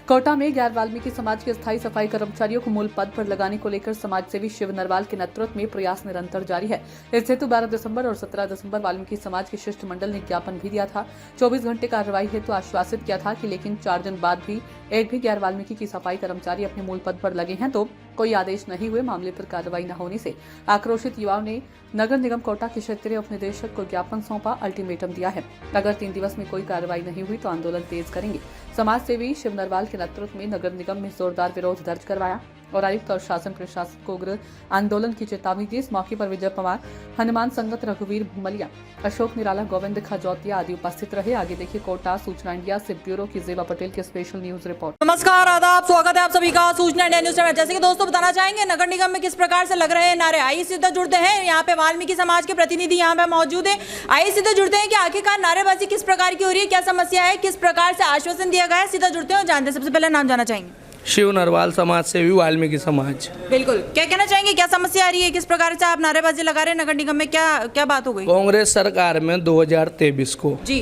कोटा में गैर वाल्मीकि समाज के स्थायी सफाई कर्मचारियों को मूल पद पर लगाने को लेकर समाज सेवी शिव नरवाल के नेतृत्व में प्रयास निरंतर जारी है। इस हेतु 12 दिसंबर और 17 दिसंबर वाल्मीकि समाज के शिष्टमंडल ने ज्ञापन भी दिया था। 24 घंटे कार्रवाई हेतु आश्वासित किया था कि लेकिन 4 दिन बाद भी एक भी गैर वाल्मीकि की सफाई कर्मचारी अपने मूल पद पर लगे हैं तो कोई आदेश नहीं हुए। मामले पर कार्रवाई न होने से आक्रोशित युवाओं ने नगर निगम कोटा के क्षेत्रीय उपनिदेशक को ज्ञापन सौंपा, अल्टीमेटम दिया है। अगर 3 दिवस में कोई कार्रवाई नहीं हुई तो आंदोलन तेज करेंगे। समाज सेवी शिव नरवाल के नेतृत्व में नगर निगम में जोरदार विरोध दर्ज करवाया और आयुक्त और शासन प्रशासन को उग्र आंदोलन की चेतावनी दी। इस मौके पर विजय पवार, हनुमान संगत, रघुवीर भूमलिया, अशोक निराला, गोविंद खजौतिया आदि उपस्थित रहे। आगे देखिए कोटा सूचना इंडिया से ब्यूरो की जेबा पटेल की स्पेशल न्यूज रिपोर्ट। नमस्कार, आदाब, स्वागत है आप सभी का सूचना इंडिया न्यूज में। जैसे कि दोस्तों बताना चाहेंगे नगर निगम में किस प्रकार से लग रहे हैं नारे। आइए सीधा जुड़ते हैं, यहाँ पे वाल्मीकि समाज के प्रतिनिधि यहाँ पे मौजूद है। आइए सीधा जुड़ते हैं कि आखिरकार नारेबाजी किस प्रकार की हो रही है, क्या समस्या है, किस प्रकार से आश्वासन दिया गया है। सीधा जुड़ते हैं और जानते हैं। सबसे पहले नाम जाना चाहेंगे। शिव नरवाल, समाज सेवी, वाल्मीकि समाज। बिल्कुल, क्या कहना चाहेंगे, क्या समस्या आ रही है, किस प्रकार से आप नारेबाजी लगा रहे हैं नगर निगम में, क्या बात हो गई? कांग्रेस सरकार में 2023 को जी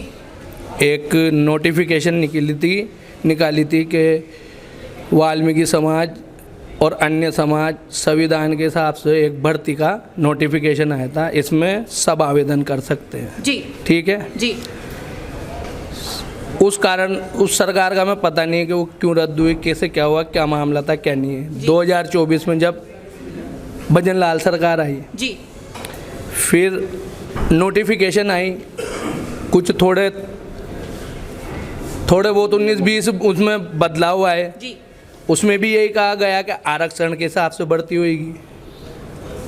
एक नोटिफिकेशन निकाली थी कि वाल्मीकि समाज और अन्य समाज संविधान के हिसाब से एक भर्ती का नोटिफिकेशन आया था। इसमें सब आवेदन कर सकते हैं। जी ठीक है जी। उस कारण उस सरकार का हमें पता नहीं है कि वो क्यों रद्द हुई, कैसे, क्या हुआ, क्या मामला था, क्या नहीं है। 2024 में जब भजन लाल सरकार आई जी, फिर नोटिफिकेशन आई, कुछ थोड़े बहुत 19-20 उसमें बदलाव आए जी। उसमें भी यही कहा गया कि आरक्षण के हिसाब से भर्ती होगी।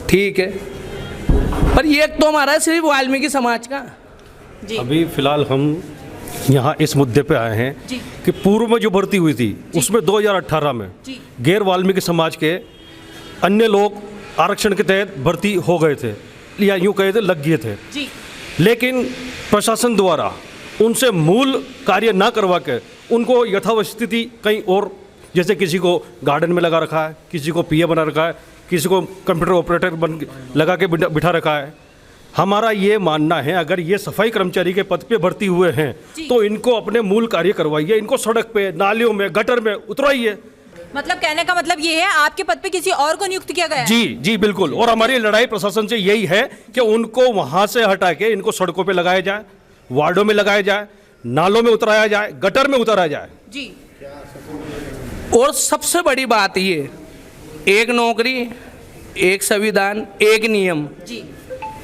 ठीक है, पर ये तो हमारा सिर्फ वाल्मीकि समाज का जी। अभी फिलहाल हम यहाँ इस मुद्दे पे आए हैं जी। कि पूर्व में जो भर्ती हुई थी उसमें 2018 में जी। गैर वाल्मीकि समाज के अन्य लोग आरक्षण के तहत भर्ती हो गए थे या यूँ कहे थे लग गए थे जी। लेकिन प्रशासन द्वारा उनसे मूल कार्य ना करवा के उनको यथावस्थिति कहीं और, जैसे किसी को गार्डन में लगा रखा है, किसी को पीए बना रखा है, किसी को कंप्यूटर ऑपरेटर लगा के बिठा रखा है। हमारा ये मानना है अगर ये सफाई कर्मचारी के पद पे भर्ती हुए हैं तो इनको अपने मूल कार्य करवाइए, इनको सड़क पे, नालियों में, गटर में उतरवाइए। मतलब कहने का मतलब ये है आपके पद पे किसी और को नियुक्त किया गया है? जी जी बिल्कुल। और हमारी लड़ाई प्रशासन से यही है कि उनको वहां से हटा के इनको सड़कों पे लगाया जाए, वार्डों में लगाया जाए, नालों में उतराया जाए, गटर में उतारा जाए जी। और सबसे बड़ी बात ये, एक नौकरी, एक संविधान, एक नियम। जी,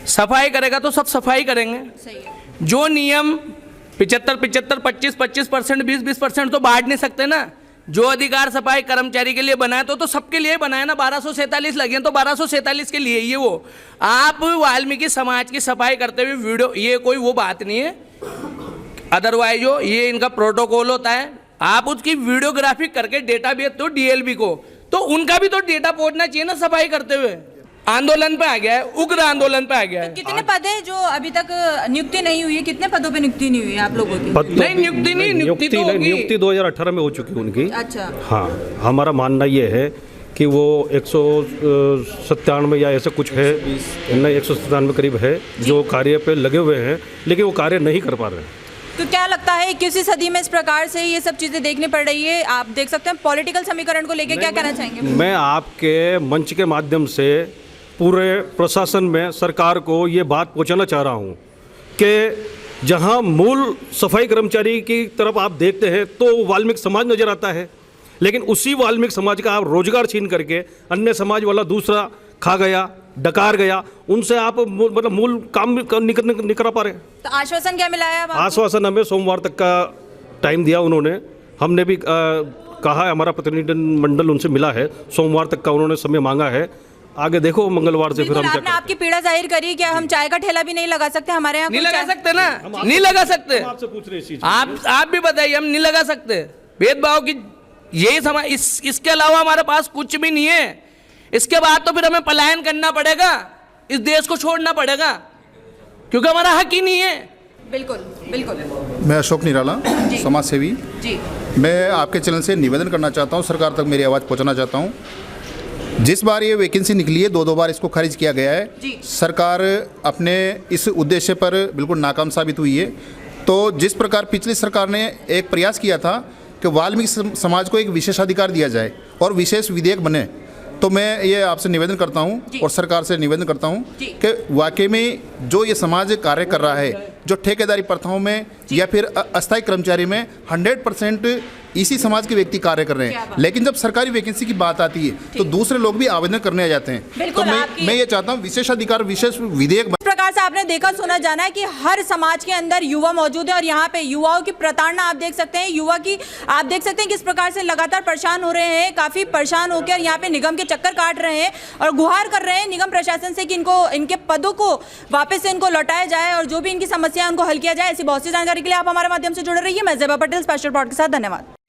सफाई करेगा तो सब सफाई करेंगे। सही है। जो नियम 75-25, 25%, 20% तो बांट नहीं सकते ना। जो अधिकार सफाई कर्मचारी के लिए बनाए तो सबके लिए बनाए ना। 1247 लगे तो 1247 के लिए ये वो। आप वाल्मीकि समाज की सफाई करते हुए वीडियो, ये कोई वो बात नहीं है। अदरवाइज जो ये इनका प्रोटोकॉल होता है, आप उसकी वीडियोग्राफी करके डेटा भेज दो DLB को, तो उनका भी तो डेटा पहुंचना चाहिए ना सफाई करते हुए। आंदोलन पे आ गया है, उग्र आंदोलन पे आ गया है। तो कितने पद है जो अभी तक नियुक्ति नहीं हुई है? कितने पदों पे नियुक्ति नहीं हुई है आप लोगों की? नहीं, नियुक्ति तो होगी। नियुक्ति 2018 में हो चुकी उनकी। अच्छा। हाँ, हमारा मानना ये है कि वो 197 या ऐसे कुछ है, नहीं 197 करीब है जो कार्य पे लगे हुए हैं, लेकिन वो कार्य नहीं कर पा रहे हैं। तो क्या लगता है 21वीं सदी में इस प्रकार से ये सब चीजें देखने पड़ रही है? आप देख सकते हैं पॉलिटिकल समीकरण को लेकर क्या कहना चाहेंगे? मैं आपके मंच के माध्यम से पूरे प्रशासन में सरकार को ये बात पहुंचाना चाह रहा हूं कि जहां मूल सफाई कर्मचारी की तरफ आप देखते हैं तो वाल्मीकि समाज नजर आता है, लेकिन उसी वाल्मीकि समाज का आप रोजगार छीन करके अन्य समाज वाला दूसरा खा गया, डकार गया, उनसे आप मतलब मूल काम नहीं करा पा रहे। तो आश्वासन क्या मिला है? आश्वासन हमें सोमवार तक का टाइम दिया उन्होंने। हमने भी कहा है, हमारा प्रतिनिधिमंडल उनसे मिला है, सोमवार तक का उन्होंने समय मांगा है। आगे देखो मंगलवार से फिर हम आपने आपकी पीड़ा जाहिर करी, क्या हम चाय का ठेला भी नहीं लगा सकते? हमारे यहाँ नहीं लगा सकते ना, नहीं लगा सकते। आपसे पूछ रहे हैं, आप भी बताइए, हम नहीं लगा सकते। भेदभाव की यही समय, इसके अलावा हमारे पास कुछ भी नहीं है। इसके बाद तो फिर हमें पलायन करना पड़ेगा, इस देश को छोड़ना पड़ेगा, क्योंकि हमारा हक ही नहीं है। बिल्कुल बिल्कुल। मैं अशोक निराला, समाज सेवी जी। मैं आपके चैनल से निवेदन करना चाहता हूं, सरकार तक मेरी आवाज़ पहुंचाना चाहता हूं। जिस बार ये वैकेंसी निकली है, 2 बार इसको खारिज किया गया है। सरकार अपने इस उद्देश्य पर बिल्कुल नाकाम साबित हुई है। तो जिस प्रकार पिछली सरकार ने एक प्रयास किया था कि वाल्मीकि समाज को एक विशेषाधिकार दिया जाए और विशेष विधेयक बने, तो मैं ये आपसे निवेदन करता हूँ और सरकार से निवेदन करता हूँ कि वाकई में जो ये समाज कार्य कर रहा है, जो ठेकेदारी प्रथाओं में या फिर अस्थायी कर्मचारी में 100% इसी समाज के व्यक्ति कार्य कर रहे हैं, लेकिन जब सरकारी वैकेंसी की बात आती है तो दूसरे लोग भी आवेदन करने आ जाते हैं। तो मैं ये चाहता हूँ विशेषाधिकार विशेष विधेयक। इस प्रकार से आपने देखा सुना जाना है कि हर समाज के अंदर युवा मौजूद है और यहाँ पे युवाओं की प्रताड़ना आप देख सकते हैं, युवा की आप देख सकते हैं किस प्रकार से लगातार परेशान हो रहे हैं, काफी परेशान होकर यहाँ पे निगम के चक्कर काट रहे हैं और गुहार कर रहे हैं निगम प्रशासन से कि इनको इनके पदों को वापस से इनको लौटाया जाए और जो भी इनकी समस्या है उनको हल किया जाए। ऐसी बहुत सी जानकारी के लिए आप हमारे माध्यम से जुड़े रहिए। मैं ज़ेबा पटेल स्पेशल रिपोर्ट के साथ, धन्यवाद।